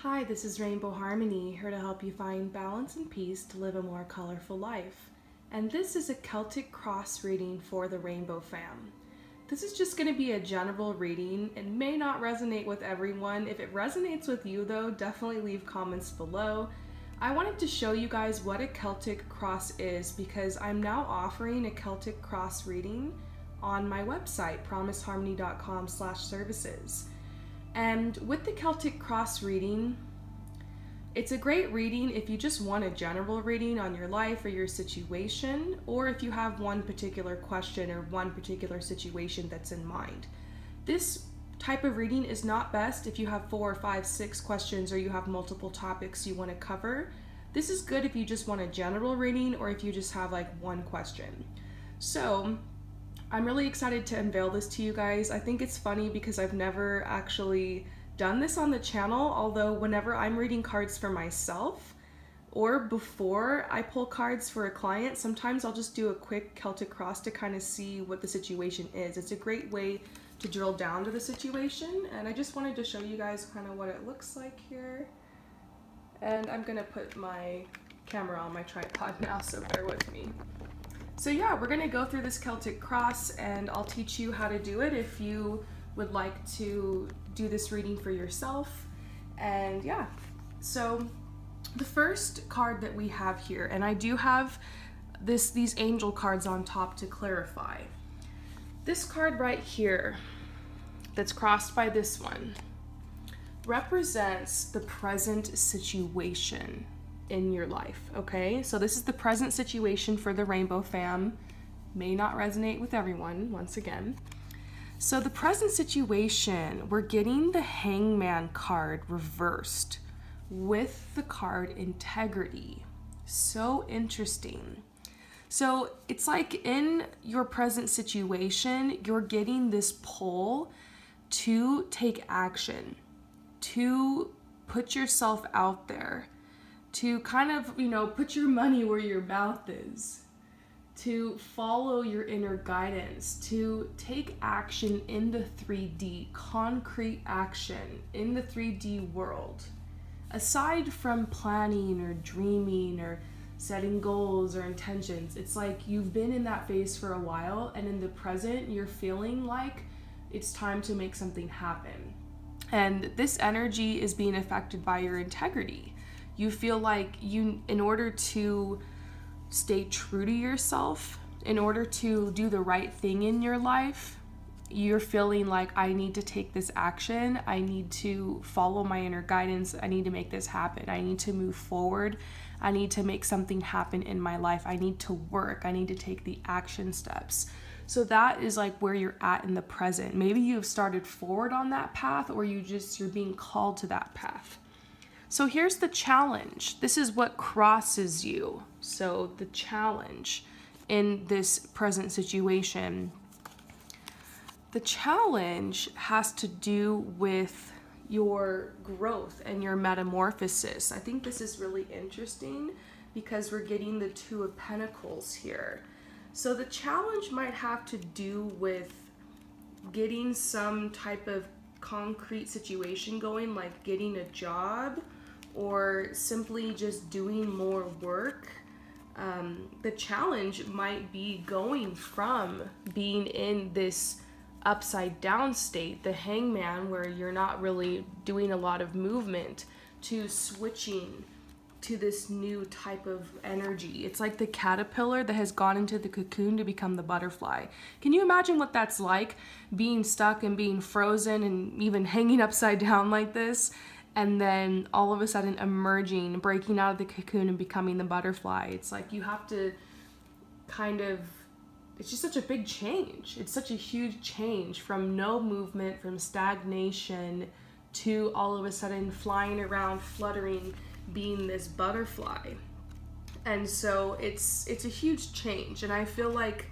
Hi, this is Rainbow Harmony, here to help you find balance and peace to live a more colorful life. And this is a Celtic cross reading for the Rainbow fam. This is just going to be a general reading. It may not resonate with everyone. If it resonates with you though, definitely leave comments below. I wanted to show you guys what a Celtic cross is because I'm now offering a Celtic cross reading on my website, promiseharmony.com/services. And with the Celtic cross reading, it's a great reading if you just want a general reading on your life or your situation, or if you have one particular question or one particular situation that's in mind. This type of reading is not best if you have 4, 5, 6 questions or you have multiple topics you want to cover. This is good if you just want a general reading or if you just have like one question. So I'm really excited to unveil this to you guys. I think it's funny because I've never actually done this on the channel, although whenever I'm reading cards for myself or before I pull cards for a client, sometimes I'll just do a quick Celtic cross to kind of see what the situation is. It's a great way to drill down to the situation, and I just wanted to show you guys kind of what it looks like here. And I'm gonna put my camera on my tripod now, so bear with me. So yeah, we're gonna go through this Celtic cross and I'll teach you how to do it if you would like to do this reading for yourself. And yeah, so the first card that we have here, and I do have these angel cards on top to clarify. This card right here that's crossed by this one represents the present situation in your life, okay? So this is the present situation for the Rainbow fam. May not resonate with everyone, once again. So the present situation, we're getting the Hangman card reversed with the card Integrity. So interesting. So it's like in your present situation, you're getting this pull to take action, to put yourself out there, to kind of, put your money where your mouth is, to follow your inner guidance, to take action in the 3D, concrete action in the 3D world. Aside from planning or dreaming or setting goals or intentions, it's like you've been in that phase for a while, and in the present, you're feeling like it's time to make something happen. And this energy is being affected by your integrity. You feel like in order to stay true to yourself, in order to do the right thing in your life, you're feeling like, I need to take this action. I need to follow my inner guidance. I need to make this happen. I need to move forward. I need to make something happen in my life. I need to work. I need to take the action steps. So that is like where you're at in the present. Maybe you've started forward on that path, or you're being called to that path. So here's the challenge. This is what crosses you. So the challenge in this present situation. The challenge has to do with your growth and your metamorphosis. I think this is really interesting because we're getting the Two of Pentacles here. So the challenge might have to do with getting some type of concrete situation going, like getting a job, or simply just doing more work. The challenge might be going from being in this upside down state, the Hangman, where you're not really doing a lot of movement, to switching to this new type of energy. It's like the caterpillar that has gone into the cocoon to become the butterfly. Can you imagine what that's like, being stuck and being frozen and even hanging upside down like this, and then all of a sudden emerging, breaking out of the cocoon and becoming the butterfly? It's like you have to it's just such a big change. It's such a huge change from no movement, from stagnation, to all of a sudden flying around, fluttering, being this butterfly. And so it's a huge change, and I feel like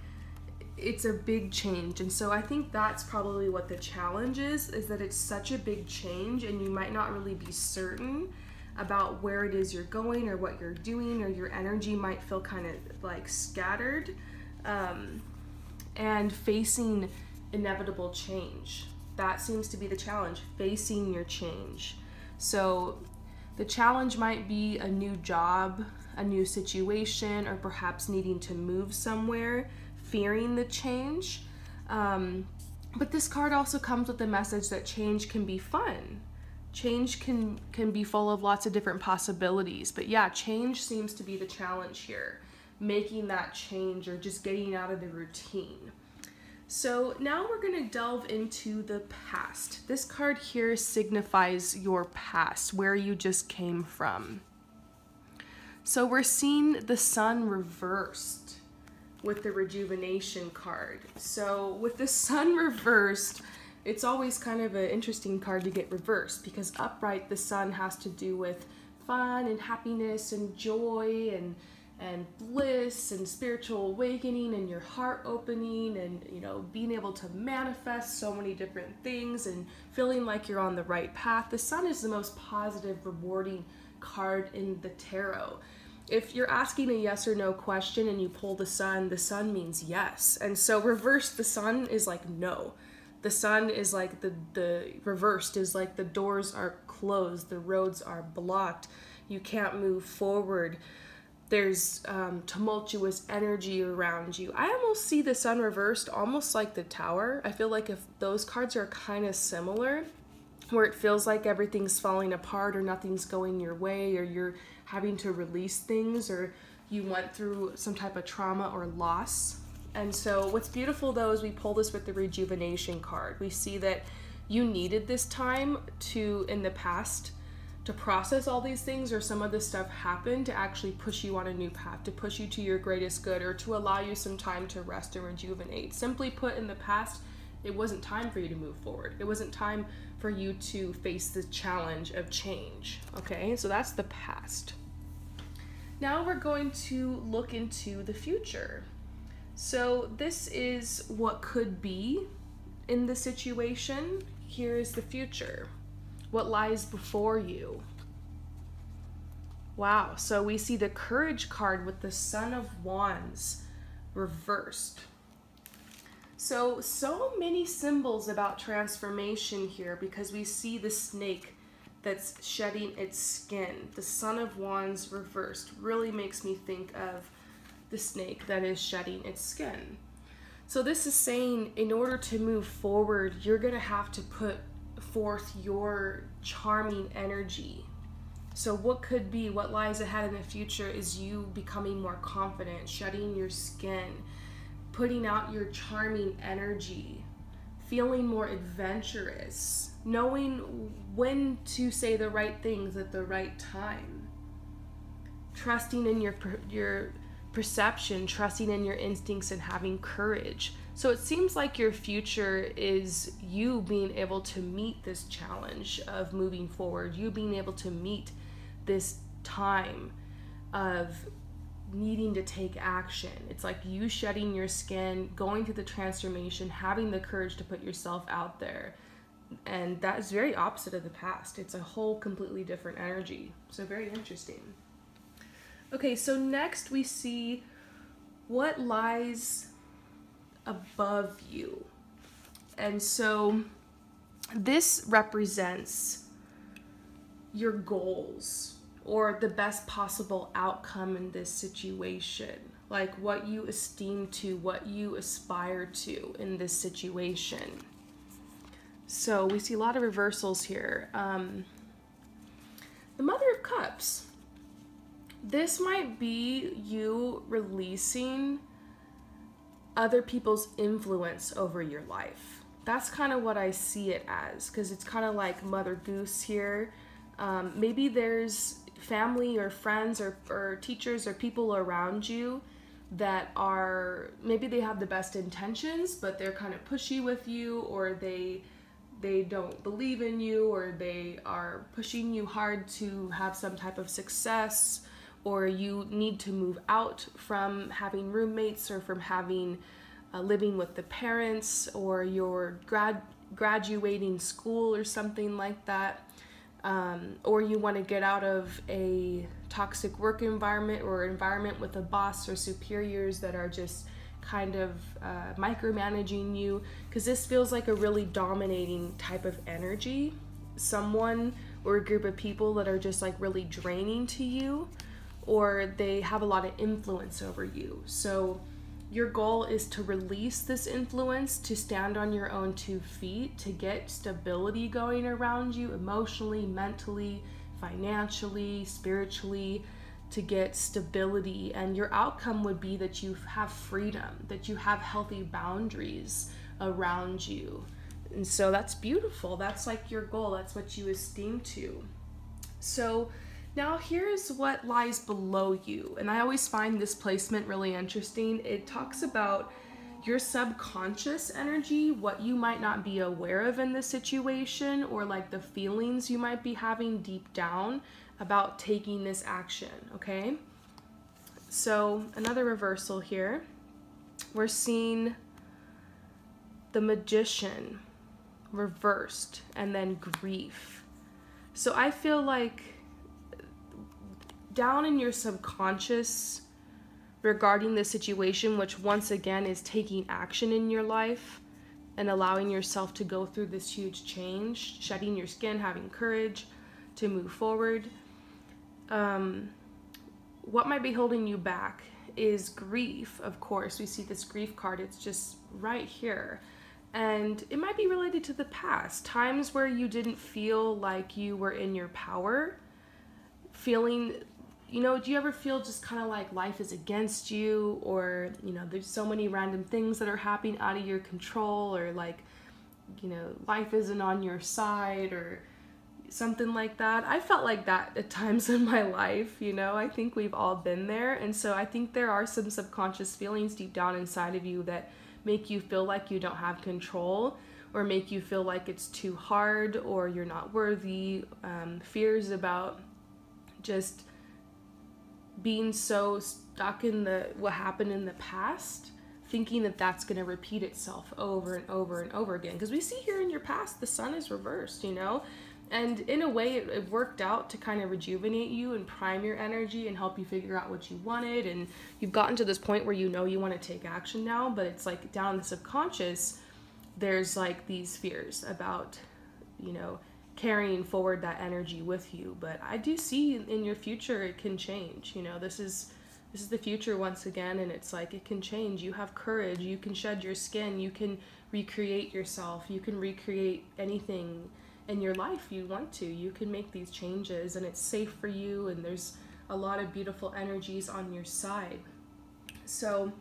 it's a big change. And so I think that's probably what the challenge is that it's such a big change, and you might not really be certain about where it is you're going or what you're doing, or your energy might feel kind of like scattered, and facing inevitable change. That seems to be the challenge, facing your change. So The challenge might be a new job, a new situation, or perhaps needing to move somewhere, fearing the change. But this card also comes with the message that change can be fun. Change can be full of lots of different possibilities. But yeah, change seems to be the challenge here. Making that change or just getting out of the routine. So now we're going to delve into the past. This card here signifies your past, where you just came from. So we're seeing the sun reversed with the rejuvenation card. So with the sun reversed, it's always kind of an interesting card to get reversed, because upright, the sun has to do with fun and happiness and joy and bliss and spiritual awakening and your heart opening and, you know, being able to manifest so many different things and feeling like you're on the right path. The sun is the most positive, rewarding card in the tarot. If you're asking a yes or no question and you pull the sun means yes. And so reversed, the sun is like no. The sun is like the reversed is like the doors are closed, the roads are blocked, you can't move forward. There's tumultuous energy around you. I almost see the sun reversed almost like the Tower. I feel like if those cards are kind of similar, where it feels like everything's falling apart or nothing's going your way or you're having to release things or you went through some type of trauma or loss. And so what's beautiful though is we pull this with the rejuvenation card. We see that you needed this time in the past to process all these things, or some of this stuff happened to actually push you on a new path, to push you to your greatest good, or to allow you some time to rest and rejuvenate. Simply put, in the past, it wasn't time for you to move forward. It wasn't time for you to face the challenge of change. Okay, so that's the past. Now we're going to look into the future. So this is what could be in the situation. Here is the future. What lies before you. Wow, so we see the Courage card with the Son of Wands reversed. So many symbols about transformation here, because we see the snake that's shedding its skin. The Son of Wands reversed really makes me think of the snake that is shedding its skin. So this is saying in order to move forward, you're gonna have to put forth your charming energy. So what lies ahead in the future is you becoming more confident, shedding your skin, putting out your charming energy, feeling more adventurous, knowing when to say the right things at the right time, trusting in your perception, trusting in your instincts, and having courage. So it seems like your future is you being able to meet this challenge of moving forward, you being able to meet this time of needing to take action. It's like you shedding your skin, going through the transformation, having the courage to put yourself out there. And that is very opposite of the past. It's a whole completely different energy. So very interesting. Okay, so next we see what lies above you. And so this represents your goals or the best possible outcome in this situation, like what you esteem to, what you aspire to in this situation. So we see a lot of reversals here. The Mother of Cups. This might be you releasing other people's influence over your life. That's kind of what I see it as, because it's kind of like Mother Goose here. Maybe there's family or friends or teachers or people around you that are, maybe they have the best intentions, but they're kind of pushy with you, or they don't believe in you, or they are pushing you hard to have some type of success, or you need to move out from having roommates or from having living with the parents, or you're graduating school or something like that, or you want to get out of a toxic work environment or environment with a boss or superiors that are just kind of micromanaging you, because this feels like a really dominating type of energy. Someone or a group of people that are just like really draining to you, or they have a lot of influence over you. So your goal is to release this influence, to stand on your own 2 feet, to get stability going around you emotionally, mentally, financially, spiritually, to get stability. And your outcome would be that you have freedom, that you have healthy boundaries around you. And so that's beautiful. That's like your goal. That's what you esteem to. So now here's what lies below you. And I always find this placement really interesting. It talks about your subconscious energy, what you might not be aware of in this situation, or like the feelings you might be having deep down about taking this action, okay? So another reversal here. We're seeing the Magician reversed, and then grief. So I feel like down in your subconscious regarding the situation, which once again is taking action in your life and allowing yourself to go through this huge change, shedding your skin, having courage to move forward. What might be holding you back is grief. Of course, we see this grief card, it's just right here. And it might be related to the past, times where you didn't feel like you were in your power, feeling, you know, do you ever feel just kind of like life is against you, or, you know, there's so many random things that are happening out of your control, or like, you know, life isn't on your side, or something like that. I felt like that at times in my life, you know. I think we've all been there. And so I think there are some subconscious feelings deep down inside of you that make you feel like you don't have control, or make you feel like it's too hard, or you're not worthy. Fears about just being so stuck in what happened in the past, thinking that that's going to repeat itself over and over and over again. Because we see here in your past, the sun is reversed, you know. And in a way, it worked out to kind of rejuvenate you and prime your energy and help you figure out what you wanted. And you've gotten to this point where you know you want to take action now, but it's like down in the subconscious, there's like these fears about, you know, carrying forward that energy with you. But I do see in your future it can change. You know, this is the future once again, and it's like it can change. You have courage, you can shed your skin, you can recreate yourself, you can recreate anything in your life you want to. You can make these changes, and it's safe for you, and there's a lot of beautiful energies on your side. So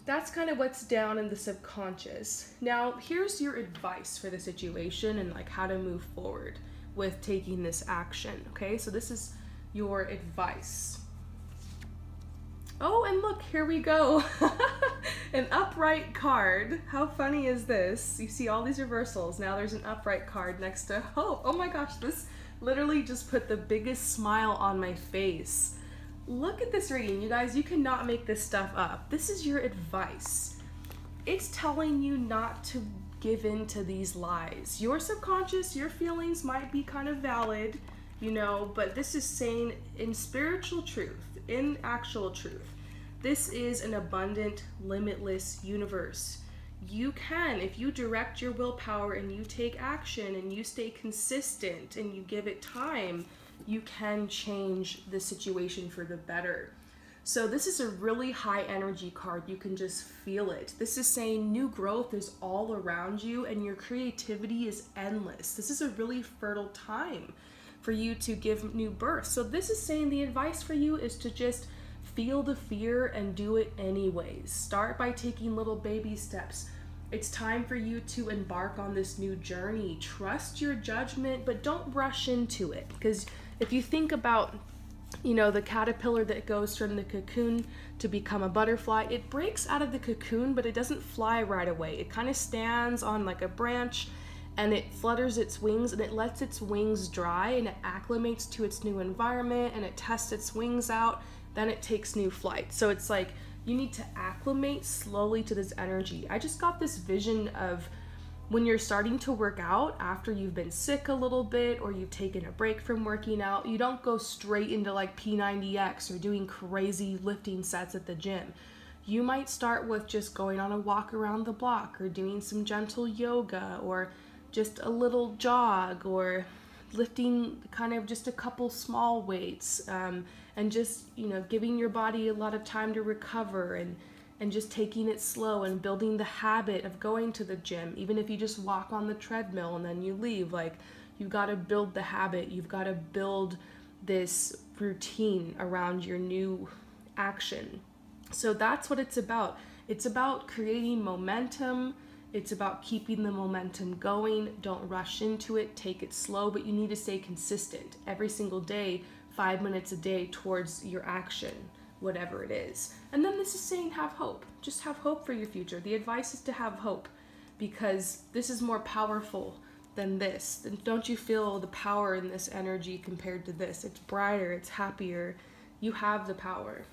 that's kind of what's down in the subconscious. Now here's your advice for the situation and like how to move forward with taking this action. Okay, so this is your advice. Oh, and look, here we go. An upright card. How funny is this? You see all these reversals. Now there's an upright card next to hope. Oh my gosh, this literally just put the biggest smile on my face. Look at this reading, you guys. You cannot make this stuff up. This is your advice. It's telling you not to give in to these lies. Your subconscious, your feelings might be kind of valid, you know, but this is saying in spiritual truth, in actual truth, this is an abundant, limitless universe. You can, if you direct your willpower and you take action and you stay consistent and you give it time, you can change the situation for the better. So this is a really high energy card. You can just feel it. This is saying new growth is all around you and your creativity is endless. This is a really fertile time for you to give new birth. So this is saying the advice for you is to just feel the fear and do it anyways. Start by taking little baby steps. It's time for you to embark on this new journey. Trust your judgment, but don't rush into it. Because if you think about, you know, the caterpillar that goes from the cocoon to become a butterfly, it breaks out of the cocoon, but it doesn't fly right away. It kind of stands on like a branch and it flutters its wings and it lets its wings dry and it acclimates to its new environment and it tests its wings out. Then it takes new flight. So it's like you need to acclimate slowly to this energy. I just got this vision of when you're starting to work out after you've been sick a little bit or you've taken a break from working out. You don't go straight into like P90X or doing crazy lifting sets at the gym. You might start with just going on a walk around the block or doing some gentle yoga or just a little jog or lifting kind of just a couple small weights, and just, you know, giving your body a lot of time to recover, and just taking it slow and building the habit of going to the gym. Even if you just walk on the treadmill and then you leave, like, you've got to build the habit. You've got to build this routine around your new action. So that's what it's about. It's about creating momentum. It's about keeping the momentum going. Don't rush into it. Take it slow, but you need to stay consistent every single day, 5 minutes a day towards your action, whatever it is. And then this is saying have hope. Just have hope for your future. The advice is to have hope, because this is more powerful than this. And don't you feel the power in this energy compared to this? It's brighter, it's happier. You have the power.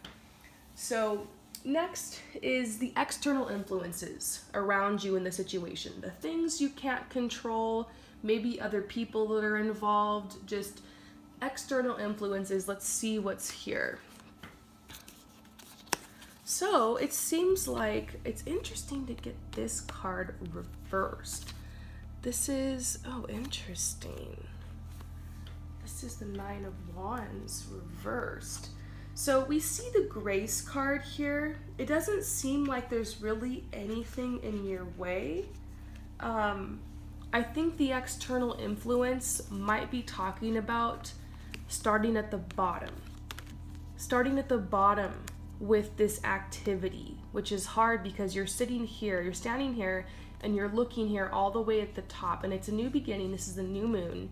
So next is the external influences around you in the situation. The things you can't control, maybe other people that are involved, just external influences. Let's see what's here. So it seems like it's interesting to get this card reversed. This is, oh, interesting. This is the Nine of Wands reversed. So we see the Grace card here. It doesn't seem like there's really anything in your way. I think the external influence might be talking about starting at the bottom. Starting at the bottom with this activity, which is hard because you're sitting here, you're standing here, and you're looking here all the way at the top, and it's a new beginning. This is the new moon,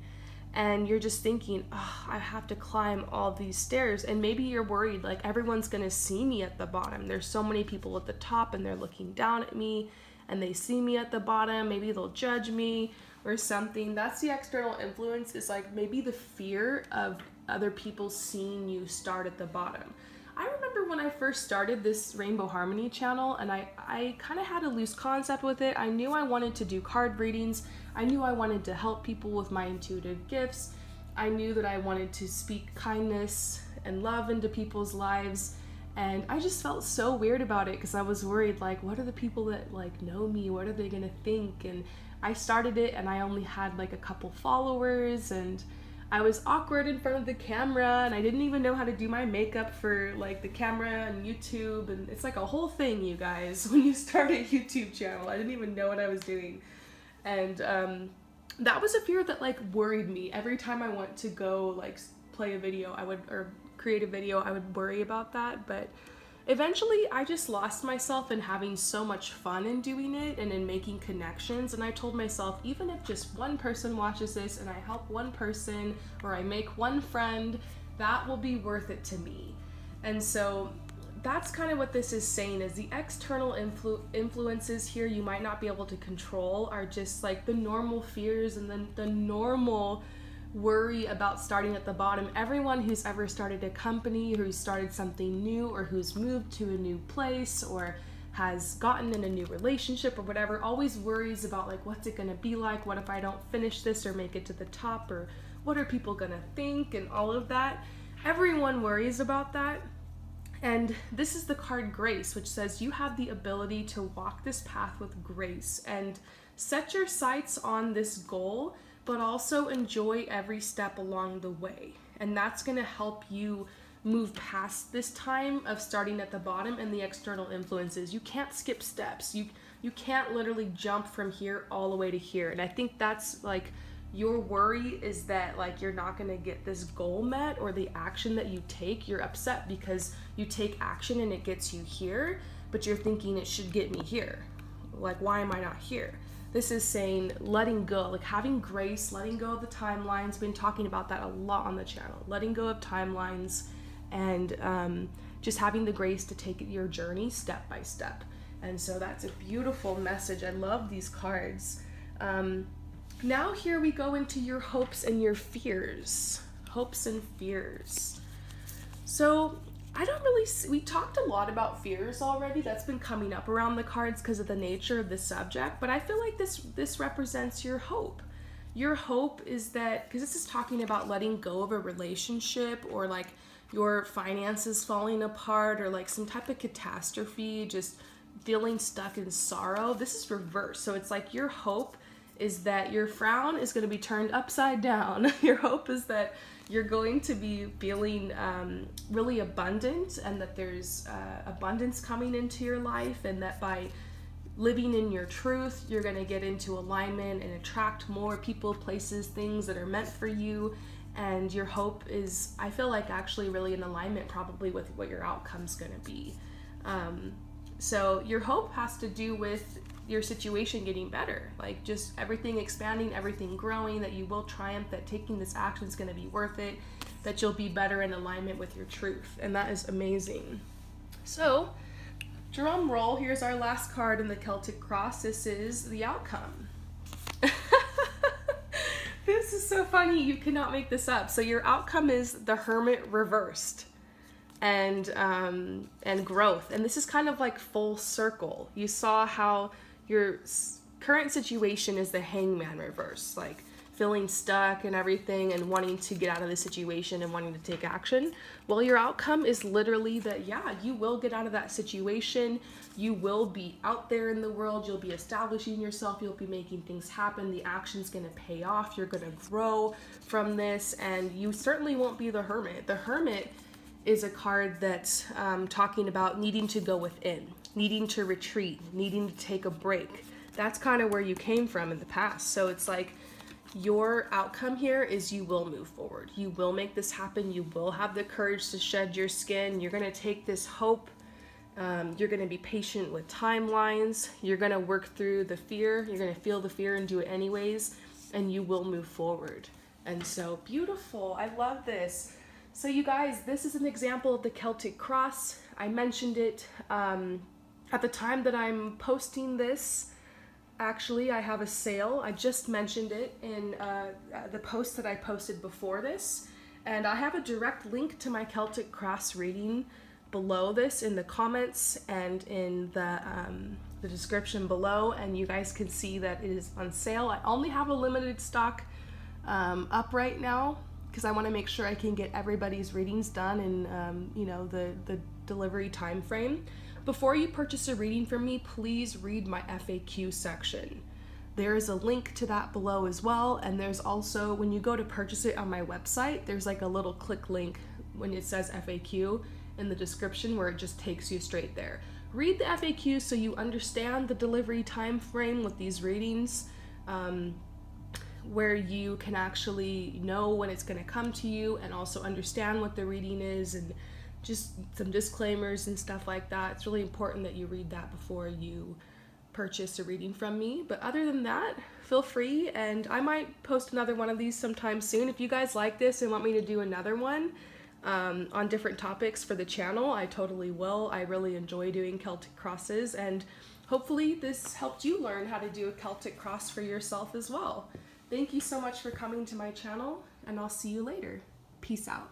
and you're just thinking, oh, I have to climb all these stairs. And maybe you're worried, like, everyone's gonna see me at the bottom. There's so many people at the top and they're looking down at me, and they see me at the bottom. Maybe they'll judge me or something. That's the external influence, is like maybe the fear of other people seeing you start at the bottom. I remember when I first started this Rainbow Harmony channel, and I kind of had a loose concept with it. I knew I wanted to do card readings. I knew I wanted to help people with my intuitive gifts. I knew that I wanted to speak kindness and love into people's lives. And I just felt so weird about it, because I was worried, like, what are the people that, like, know me? What are they gonna think? And I started it and I only had like a couple followers, and I was awkward in front of the camera, and I didn't even know how to do my makeup for like the camera and YouTube, and it's like a whole thing, you guys, when you start a YouTube channel. I didn't even know what I was doing. And that was a fear that like worried me. Every time I went to go like play a video, or create a video, I would worry about that. But eventually I just lost myself in having so much fun in doing it and in making connections. And I told myself, even if just one person watches this and I help one person, or I make one friend, that will be worth it to me. And so that's kind of what this is saying, is the external influences here you might not be able to control are just like the normal fears and then the normal worry about starting at the bottom. Everyone who's ever started a company, who's started something new, or who's moved to a new place, or has gotten in a new relationship or whatever, always worries about like, what's it gonna be like? What if I don't finish this or make it to the top? Or what are people gonna think? And all of that. Everyone worries about that. And this is the card Grace, which says you have the ability to walk this path with grace and set your sights on this goal, but also enjoy every step along the way. And that's gonna help you move past this time of starting at the bottom and the external influences. You can't skip steps. You can't literally jump from here all the way to here. And I think that's like, your worry is that like you're not gonna get this goal met, or the action that you take, you're upset because you take action and it gets you here, but you're thinking it should get me here. Like, why am I not here? This is saying letting go, like having grace, letting go of the timelines. Been talking about that a lot on the channel. Letting go of timelines, and just having the grace to take your journey step by step. And so that's a beautiful message. I love these cards. Now here we go into your hopes and your fears. Hopes and fears. So I don't really, we talked a lot about fears already. That's been coming up around the cards because of the nature of the subject, but I feel like this represents your hope. Your hope is that, because this is talking about letting go of a relationship, or like your finances falling apart, or like some type of catastrophe, just feeling stuck in sorrow. This is reversed. So it's like your hope is that your frown is going to be turned upside down. Your hope is that you're going to be feeling really abundant, and that there's abundance coming into your life, and that by living in your truth, you're going to get into alignment and attract more people, places, things that are meant for you. And your hope is, I feel like, actually really in alignment probably with what your outcome's going to be. So your hope has to do with your situation getting better, like just everything expanding, everything growing, that you will triumph, that taking this action is going to be worth it, that you'll be better in alignment with your truth. And that is amazing. So drum roll, here's our last card in the Celtic cross. This is the outcome. This is so funny, you cannot make this up. So your outcome is the Hermit reversed, and growth. And this is kind of like full circle. You saw how your current situation is the Hangman reverse, like feeling stuck and everything and wanting to get out of the situation and wanting to take action. Well, your outcome is literally that, yeah, you will get out of that situation. You will be out there in the world. You'll be establishing yourself. You'll be making things happen. The action's going to pay off. You're going to grow from this, and you certainly won't be the Hermit. The Hermit is a card that's talking about needing to go within, needing to retreat, needing to take a break. That's kind of where you came from in the past. So it's like, your outcome here is you will move forward. You will make this happen. You will have the courage to shed your skin. You're going to take this hope. You're going to be patient with timelines. You're going to work through the fear. You're going to feel the fear and do it anyways. And you will move forward. And so beautiful. I love this. So you guys, this is an example of the Celtic cross. I mentioned it at the time that I'm posting this. Actually, I have a sale. I just mentioned it in the post that I posted before this. And I have a direct link to my Celtic cross reading below this in the comments and in the description below. And you guys can see that it is on sale. I only have a limited stock up right now, because I want to make sure I can get everybody's readings done in you know, the delivery time frame. Before you purchase a reading from me, please read my FAQ section. There is a link to that below as well, and there's also, when you go to purchase it on my website, there's like a little click link when it says FAQ in the description where it just takes you straight there. Read the FAQ so you understand the delivery time frame with these readings, where you can actually know when it's going to come to you, and also understand what the reading is, and just some disclaimers and stuff like that. It's really important that you read that before you purchase a reading from me. But other than that, feel free, and I might post another one of these sometime soon. If you guys like this and want me to do another one on different topics for the channel, I totally will. I really enjoy doing Celtic crosses, and hopefully this helped you learn how to do a Celtic cross for yourself as well. Thank you so much for coming to my channel, and I'll see you later. Peace out.